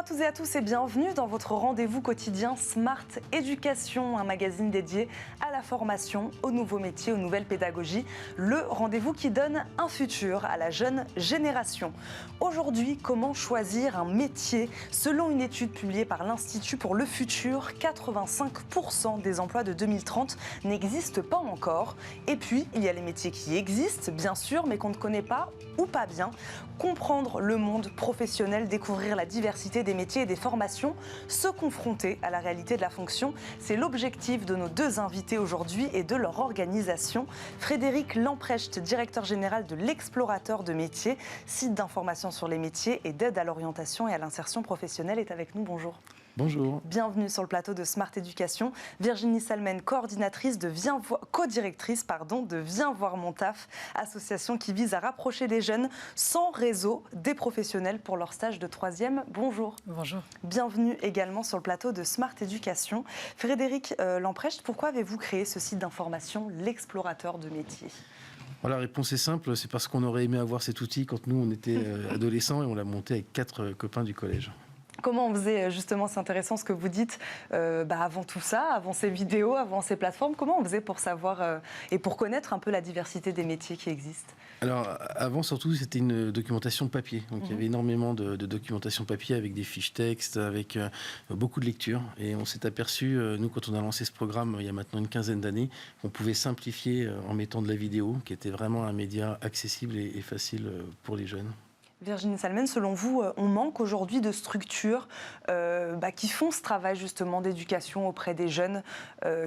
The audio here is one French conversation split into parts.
toutes et à tous et bienvenue dans votre rendez-vous quotidien Smart Éducation, un magazine dédié à la formation, aux nouveaux métiers, aux nouvelles pédagogies. Le rendez-vous qui donne un futur à la jeune génération. Aujourd'hui, comment choisir un métier? Selon une étude publiée par l'Institut pour le futur, 85% des emplois de 2030 n'existent pas encore. Et puis, il y a les métiers qui existent, bien sûr, mais qu'on ne connaît pas ou pas bien. Comprendre le monde professionnel, découvrir la diversité des métiers et des formations, se confronter à la réalité de la fonction, c'est l'objectif de nos deux invités aujourd'hui et de leur organisation. Frédéric Lamprecht, directeur général de l'Explorateur de métiers, site d'information sur les métiers et d'aide à l'orientation et à l'insertion professionnelle, est avec nous. Bonjour. Bonjour. Bienvenue sur le plateau de Smart Éducation. Virginie Salmen, co-directrice de Viens voir mon taf, association qui vise à rapprocher les jeunes sans réseau des professionnels pour leur stage de 3e. Bonjour. Bonjour. Bienvenue également sur le plateau de Smart Éducation. Frédéric Lamprecht, pourquoi avez-vous créé ce site d'information, l'Explorateur de métiers ? La réponse est simple, c'est parce qu'on aurait aimé avoir cet outil quand nous on était adolescents et on l'a monté avec 4 copains du collège. Comment on faisait, justement, c'est intéressant ce que vous dites, avant tout ça, avant ces vidéos, avant ces plateformes, comment on faisait pour savoir et pour connaître un peu la diversité des métiers qui existent ? Alors, avant, surtout, c'était une documentation papier. Donc, il y avait énormément de documentation papier avec des fiches textes, avec beaucoup de lectures. Et on s'est aperçu, nous, quand on a lancé ce programme, il y a maintenant une quinzaine d'années, qu'on pouvait simplifier en mettant de la vidéo, qui était vraiment un média accessible et facile pour les jeunes. Virginie Salmen, selon vous, on manque aujourd'hui de structures qui font ce travail justement d'éducation auprès des jeunes,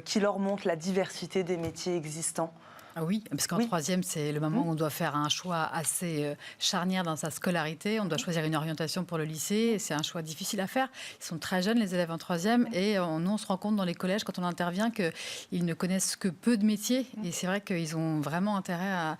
qui leur montrent la diversité des métiers existants. Ah oui, parce qu'en troisième, c'est le moment où on doit faire un choix assez charnière dans sa scolarité. On doit choisir une orientation pour le lycée. C'est un choix difficile à faire. Ils sont très jeunes, les élèves en troisième. Et nous, on se rend compte dans les collèges, quand on intervient, qu'ils ne connaissent que peu de métiers. Et c'est vrai qu'ils ont vraiment intérêt à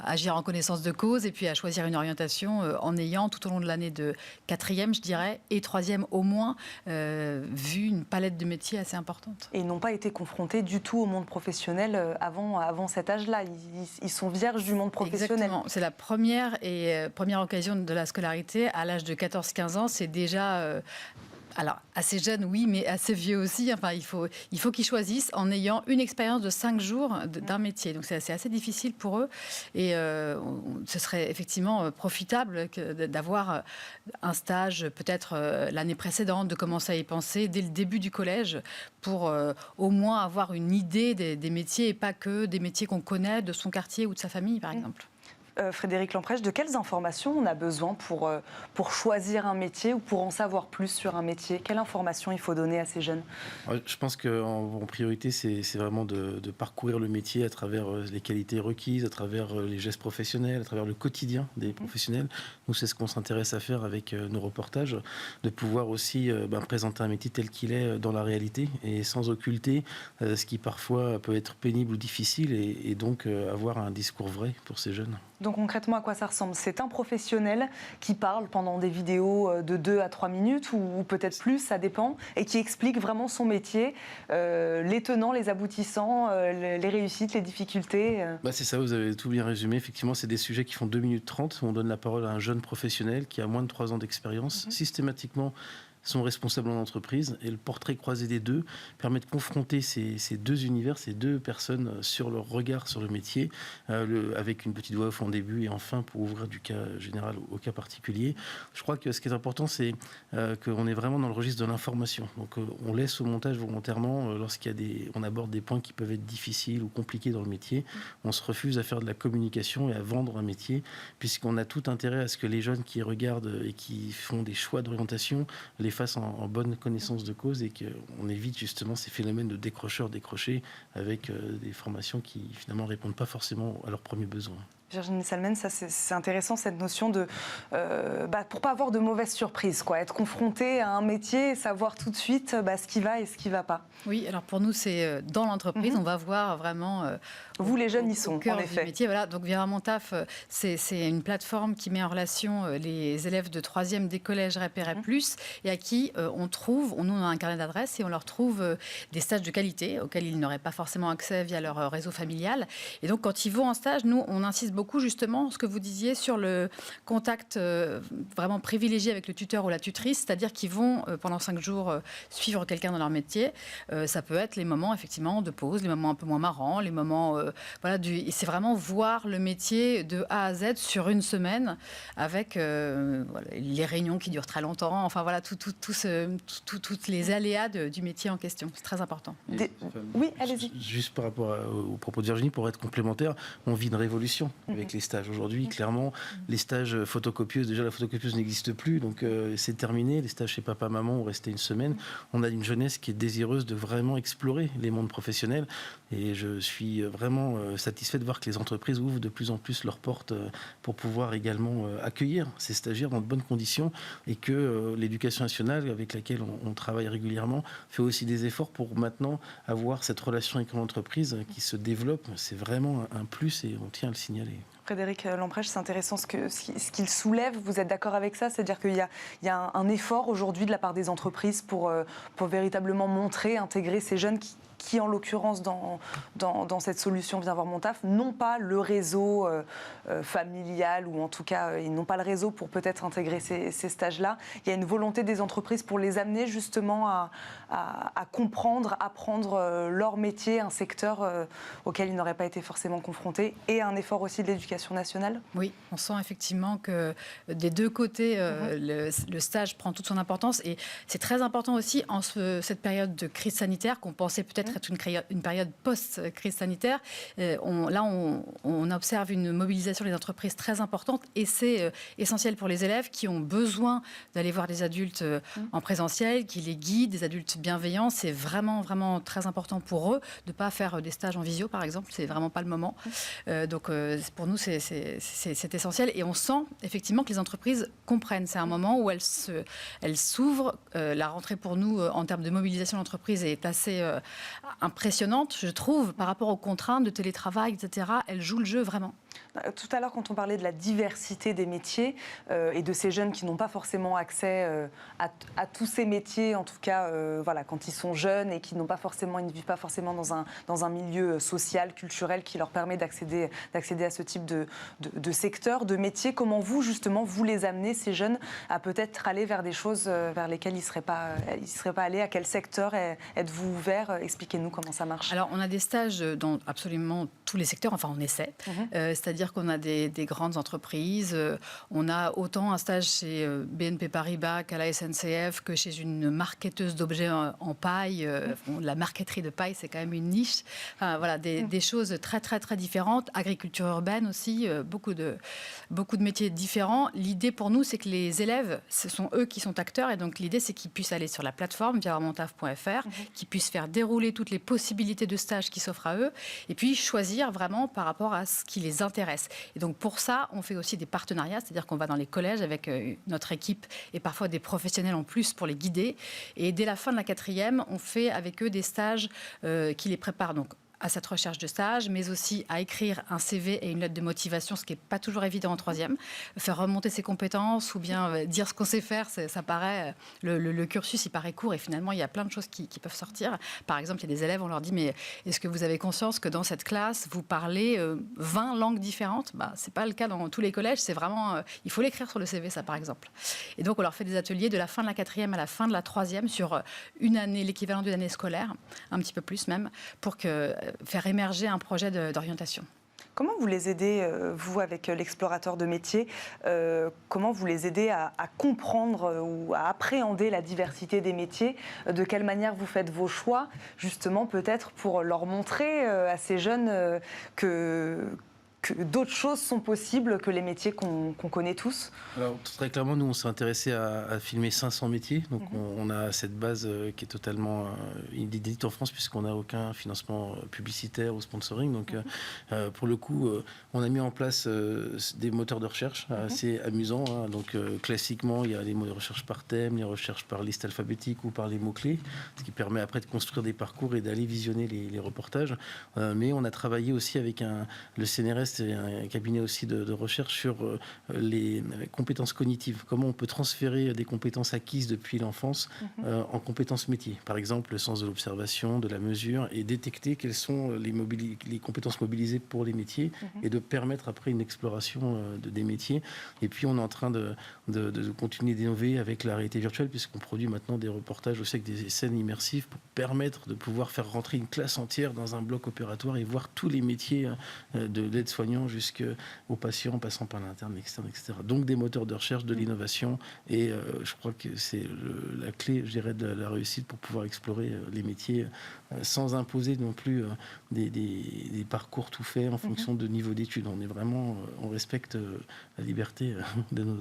agir en connaissance de cause et puis à choisir une orientation en ayant, tout au long de l'année de quatrième, je dirais, et troisième au moins, vu une palette de métiers assez importante. Et ils n'ont pas été confrontés du tout au monde professionnel avant cet âge-là. Ils sont vierges du monde professionnel. Exactement. C'est la première occasion de la scolarité. À l'âge de 14-15 ans, c'est déjà... alors, assez jeune, oui, mais assez vieux aussi. Enfin, il faut qu'ils choisissent en ayant une expérience de 5 jours d'un métier. Donc, c'est assez difficile pour eux. Et ce serait effectivement profitable d'avoir un stage, peut-être l'année précédente, de commencer à y penser dès le début du collège pour au moins avoir une idée des métiers et pas que des métiers qu'on connaît de son quartier ou de sa famille, par exemple. Frédéric Lamprecht, de quelles informations on a besoin pour choisir un métier ou pour en savoir plus sur un métier? Quelle information il faut donner à ces jeunes? Je pense qu'en priorité, c'est vraiment de parcourir le métier à travers les qualités requises, à travers les gestes professionnels, à travers le quotidien des professionnels. Nous, c'est ce qu'on s'intéresse à faire avec nos reportages, de pouvoir aussi présenter un métier tel qu'il est dans la réalité et sans occulter ce qui parfois peut être pénible ou difficile et donc avoir un discours vrai pour ces jeunes. Donc concrètement, à quoi ça ressemble? C'est un professionnel qui parle pendant des vidéos de 2 à 3 minutes ou peut-être plus, ça dépend, et qui explique vraiment son métier, les tenants, les aboutissants, les réussites, les difficultés. C'est ça, vous avez tout bien résumé. Effectivement, c'est des sujets qui font 2 minutes 30. On donne la parole à un jeune professionnel qui a moins de 3 ans d'expérience, systématiquement sont responsables en entreprise, et le portrait croisé des deux permet de confronter ces deux univers, ces deux personnes sur leur regard sur le métier, avec une petite voix off en début et en fin pour ouvrir du cas général au cas particulier. Je crois que ce qui est important, c'est qu'on est vraiment dans le registre de l'information. Donc on laisse au montage volontairement, on aborde des points qui peuvent être difficiles ou compliqués dans le métier, on se refuse à faire de la communication et à vendre un métier, puisqu'on a tout intérêt à ce que les jeunes qui regardent et qui font des choix d'orientation les fassent en bonne connaissance de cause et qu'on évite justement ces phénomènes de décrocheurs-décrochés avec des formations qui finalement ne répondent pas forcément à leurs premiers besoins. Virginie Salmen, ça c'est intéressant cette notion de pour pas avoir de mauvaises surprises, être confronté à un métier et savoir tout de suite ce qui va et ce qui va pas. Oui, alors pour nous c'est dans l'entreprise, on va voir vraiment. Vous les jeunes y sont, au cœur en effet. Du métier, voilà. Donc Viens voir mon taf, c'est une plateforme qui met en relation les élèves de 3e des collèges Repérer Plus et à qui nous on a un carnet d'adresses et on leur trouve des stages de qualité auxquels ils n'auraient pas forcément accès via leur réseau familial. Et donc quand ils vont en stage, nous on insiste beaucoup beaucoup justement ce que vous disiez sur le contact vraiment privilégié avec le tuteur ou la tutrice, c'est-à-dire qu'ils vont pendant 5 jours suivre quelqu'un dans leur métier. Ça peut être les moments effectivement de pause, les moments un peu moins marrants, les moments et c'est vraiment voir le métier de A à Z sur une semaine avec les réunions qui durent très longtemps, enfin voilà toutes les aléas du métier en question. C'est très important. Oui, allez-y. Juste par rapport au propos de Virginie, pour être complémentaire, on vit une révolution avec les stages. Aujourd'hui, clairement, les stages photocopieuses, déjà la photocopieuse n'existe plus, donc c'est terminé. Les stages chez papa, maman ont resté une semaine. On a une jeunesse qui est désireuse de vraiment explorer les mondes professionnels et je suis vraiment satisfait de voir que les entreprises ouvrent de plus en plus leurs portes pour pouvoir également accueillir ces stagiaires dans de bonnes conditions et que l'éducation nationale, avec laquelle on travaille régulièrement, fait aussi des efforts pour maintenant avoir cette relation avec l'entreprise qui se développe. C'est vraiment un plus et on tient à le signaler. Frédéric Lamprèche, c'est intéressant ce qu'il soulève. Vous êtes d'accord avec ça? C'est-à-dire qu'il y a un effort aujourd'hui de la part des entreprises pour véritablement montrer, intégrer ces jeunes qui en l'occurrence, dans cette solution Viens voir mon taf, n'ont pas le réseau familial, ou en tout cas, ils n'ont pas le réseau pour peut-être intégrer ces stages-là. Il y a une volonté des entreprises pour les amener justement à comprendre, apprendre leur métier, un secteur auquel ils n'auraient pas été forcément confrontés, et un effort aussi de l'éducation nationale. Oui, on sent effectivement que des deux côtés, le stage prend toute son importance, et c'est très important aussi en cette période de crise sanitaire qu'on pensait peut-être être une période post-crise sanitaire. On observe une mobilisation des entreprises très importante, et c'est essentiel pour les élèves qui ont besoin d'aller voir des adultes en présentiel, qui les guident, des adultes bienveillants. C'est vraiment, vraiment très important pour eux de ne pas faire des stages en visio, par exemple. C'est vraiment pas le moment. Donc, pour nous, c'est essentiel. Et on sent effectivement que les entreprises comprennent. C'est un moment où elles s'ouvrent. La rentrée pour nous, en termes de mobilisation d'entreprise, est assez impressionnante, je trouve, par rapport aux contraintes de télétravail, etc. Elle joue le jeu vraiment. Tout à l'heure, quand on parlait de la diversité des métiers et de ces jeunes qui n'ont pas forcément accès à tous ces métiers, en tout cas, quand ils sont jeunes et qui n'ont pas forcément, ils ne vivent pas forcément dans un milieu social, culturel qui leur permet d'accéder à ce type de secteur, de métier. Comment vous, justement, vous les amenez, ces jeunes, à peut-être aller vers des choses vers lesquelles ils ne seraient pas allés? À quel secteur êtes-vous ouvert? Expliquez-nous comment ça marche. Alors, on a des stages dans absolument tous les secteurs, enfin on essaie. C'est-à-dire qu'on a des grandes entreprises. On a autant un stage chez BNP Paribas qu'à la SNCF, que chez une marketeuse d'objets en paille. La marqueterie de paille, c'est quand même une niche. Enfin, voilà, des choses très, très, très différentes. Agriculture urbaine aussi, beaucoup de métiers différents. L'idée pour nous, c'est que les élèves, ce sont eux qui sont acteurs. Et donc, l'idée, c'est qu'ils puissent aller sur la plateforme vienvoirmontaf.fr, qu'ils puissent faire dérouler toutes les possibilités de stages qui s'offrent à eux, et puis choisir vraiment par rapport à ce qui les intéresse. Et donc pour ça, on fait aussi des partenariats, c'est-à-dire qu'on va dans les collèges avec notre équipe et parfois des professionnels en plus pour les guider. Et dès la fin de la 4e, on fait avec eux des stages qui les préparent donc à cette recherche de stage, mais aussi à écrire un CV et une lettre de motivation, ce qui n'est pas toujours évident en 3e. Faire remonter ses compétences ou bien dire ce qu'on sait faire, ça paraît, le cursus, il paraît court et finalement, il y a plein de choses qui peuvent sortir. Par exemple, il y a des élèves, on leur dit, mais est-ce que vous avez conscience que dans cette classe, vous parlez 20 langues différentes? Ce n'est pas le cas dans tous les collèges, c'est vraiment, il faut l'écrire sur le CV, ça par exemple. Et donc, on leur fait des ateliers de la fin de la 4e à la fin de la 3e sur une année, l'équivalent d'une année scolaire, un petit peu plus même, pour faire émerger un projet d'orientation. Comment vous les aidez, vous, avec l'explorateur de métier, comment vous les aidez à comprendre ou à appréhender la diversité des métiers? De quelle manière vous faites vos choix, justement, peut-être pour leur montrer à ces jeunes que d'autres choses sont possibles que les métiers qu'on connaît tous? Alors, très clairement, nous, on s'est intéressé à filmer 500 métiers. Donc, on a cette base qui est totalement inédite en France, puisqu'on n'a aucun financement publicitaire ou sponsoring. Donc, pour le coup, on a mis en place des moteurs de recherche assez amusants. Hein. Donc, classiquement, il y a les moteurs de recherche par thème, les recherches par liste alphabétique ou par les mots-clés, ce qui permet après de construire des parcours et d'aller visionner les reportages. Mais on a travaillé aussi avec le CNRS, c'est un cabinet aussi de recherche sur les compétences cognitives. Comment on peut transférer des compétences acquises depuis l'enfance en compétences métiers. Par exemple, le sens de l'observation, de la mesure, et détecter quelles sont les compétences mobilisées pour les métiers et de permettre après une exploration des métiers. Et puis, on est en train de continuer d'innover avec la réalité virtuelle, puisqu'on produit maintenant des reportages aussi avec des scènes immersives pour permettre de pouvoir faire rentrer une classe entière dans un bloc opératoire et voir tous les métiers de l'aide-soignant jusqu'aux patients, en passant par l'interne, l'externe, etc. Donc des moteurs de recherche, de l'innovation, et je crois que c'est la clé, je dirais, de la réussite pour pouvoir explorer les métiers sans imposer non plus des parcours tout faits en fonction de niveau d'études. On respecte la liberté de nos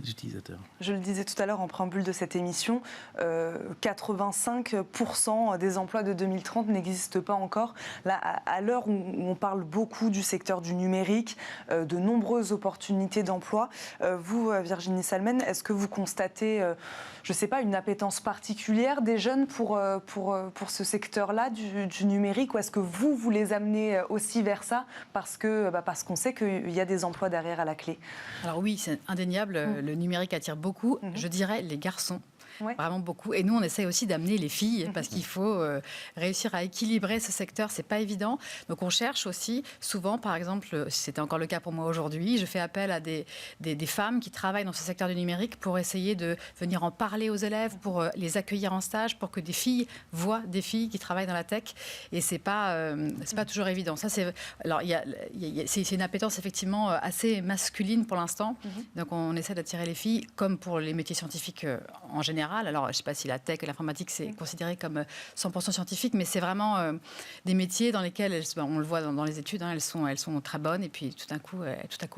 utilisateurs. Je le disais tout à l'heure en préambule de cette émission, 85% des emplois de 2030 n'existent pas encore. Là, à l'heure où on parle beaucoup du secteur du numérique, de nombreuses opportunités d'emploi, vous, Virginie Salmen, est-ce que vous constatez, je ne sais pas, une appétence particulière des jeunes pour ce secteur-là du numérique, ou est-ce que vous les amenez aussi vers ça parce qu'on sait qu'il y a des emplois derrière à la clé? Alors oui, c'est indéniable. Le numérique attire beaucoup, je dirais, les garçons. Vraiment beaucoup. Et nous, on essaie aussi d'amener les filles parce qu'il faut réussir à équilibrer ce secteur. C'est pas évident. Donc, on cherche aussi souvent, par exemple, c'était encore le cas pour moi aujourd'hui, je fais appel à des femmes qui travaillent dans ce secteur du numérique pour essayer de venir en parler aux élèves, pour les accueillir en stage, pour que des filles voient des filles qui travaillent dans la tech. Et c'est pas toujours évident. Ça, c'est une appétence effectivement assez masculine pour l'instant. Donc, on essaie d'attirer les filles, comme pour les métiers scientifiques en général. Alors, je ne sais pas si la tech et l'informatique, c'est considéré comme 100% scientifique, mais c'est vraiment des métiers dans lesquels, on le voit dans les études, elles sont très bonnes, et puis tout à coup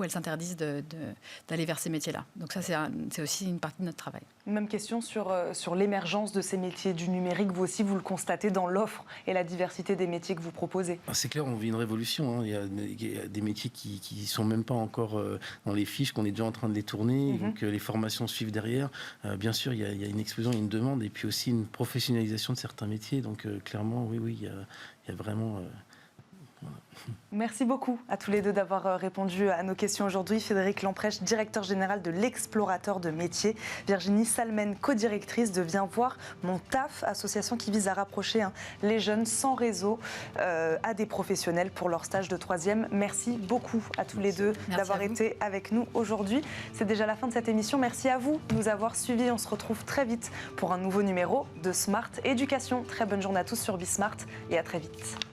elles s'interdisent d'aller vers ces métiers-là. Donc ça, c'est aussi une partie de notre travail. Même question sur l'émergence de ces métiers du numérique. Vous aussi, vous le constatez dans l'offre et la diversité des métiers que vous proposez. C'est clair, on vit une révolution. Il y a des métiers qui ne sont même pas encore dans les fiches, qu'on est déjà en train de les tourner, donc les formations suivent derrière. Bien sûr, il y a une explosion, il y a une demande, et puis aussi une professionnalisation de certains métiers. Donc clairement, oui, il y a vraiment... Merci beaucoup à tous les deux d'avoir répondu à nos questions aujourd'hui. Frédéric Lamprèche, directeur général de l'Explorateur de métiers. Virginie Salmen, co-directrice de Viens voir mon taf, association qui vise à rapprocher les jeunes sans réseau à des professionnels pour leur stage de 3e. Merci beaucoup à tous les deux d'avoir été avec nous aujourd'hui. C'est déjà la fin de cette émission. Merci à vous de nous avoir suivis. On se retrouve très vite pour un nouveau numéro de Smart Éducation. Très bonne journée à tous sur Bismart et à très vite.